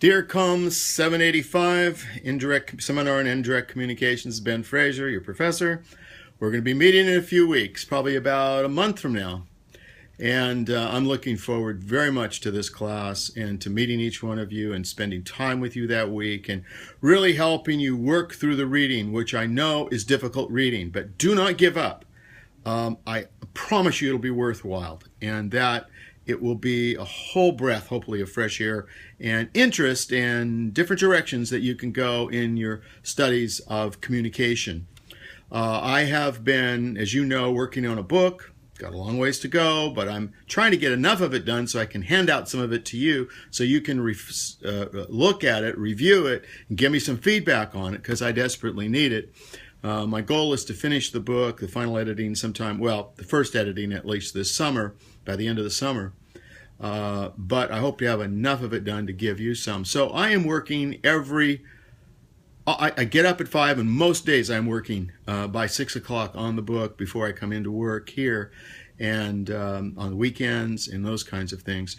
Here comes 785, Indirect Seminar on Indirect Communications. Ben Fraser, your professor. We're going to be meeting in a few weeks, probably about a month from now. And I'm looking forward very much to this class and to meeting each one of you and spending time with you that week and really helping you work through the reading, which I know is difficult reading, but do not give up. I promise you it'll be worthwhile, and that it will be a whole breath, hopefully, of fresh air and interest and different directions that you can go in your studies of communication. I have been, as you know, working on a book. Got a long ways to go, but I'm trying to get enough of it done so I can hand out some of it to you so you can look at it, review it, and give me some feedback on it because I desperately need it. My goal is to finish the book, the final editing sometime, well, the first editing at least this summer, by the end of the summer. But I hope to have enough of it done to give you some. So I am working I get up at 5, and most days I'm working by 6 o'clock on the book before I come into work here, and on the weekends and those kinds of things.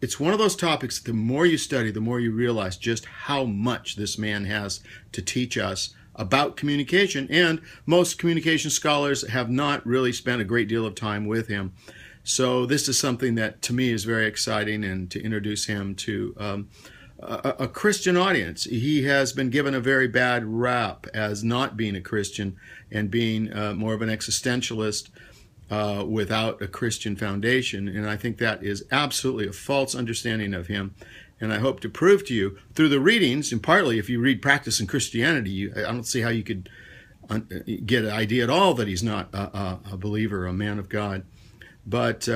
It's one of those topics that the more you study, the more you realize just how much this man has to teach us about communication, and most communication scholars have not really spent a great deal of time with him. So this is something that to me is very exciting, and to introduce him to a Christian audience. He has been given a very bad rap as not being a Christian and being more of an existentialist without a Christian foundation. And I think that is absolutely a false understanding of him. And I hope to prove to you through the readings, and partly if you read Practice in Christianity, I don't see how you could get an idea at all that he's not a believer, a man of God. But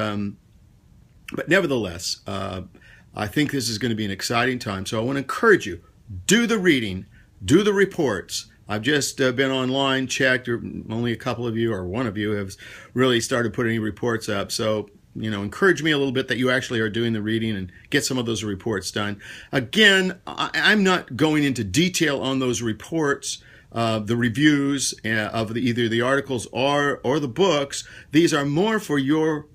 nevertheless, I think this is going to be an exciting time. So I want to encourage you, do the reading, do the reports. I've just been online, checked, or only a couple of you or one of you have really started putting reports up. So, encourage me a little bit that you actually are doing the reading and get some of those reports done. Again, I'm not going into detail on those reports, the reviews of either the articles or the books. These are more for your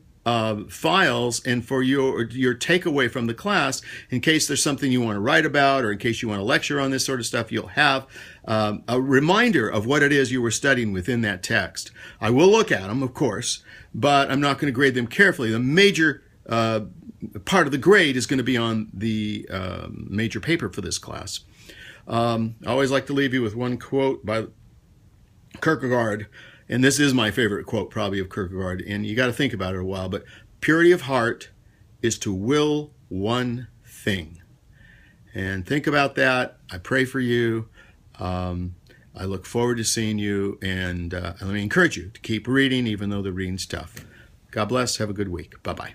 files and for your takeaway from the class, in case there's something you want to write about, or in case you want to lecture on this sort of stuff. You'll have a reminder of what it is you were studying within that text. I will look at them, of course, but I'm not going to grade them carefully. The major part of the grade is going to be on the major paper for this class. I always like to leave you with one quote by Kierkegaard. And this is my favorite quote probably of Kierkegaard, and you got to think about it a while, but purity of heart is to will one thing. And think about that. I pray for you. I look forward to seeing you, and let me encourage you to keep reading even though the reading's tough. God bless. Have a good week. Bye-bye.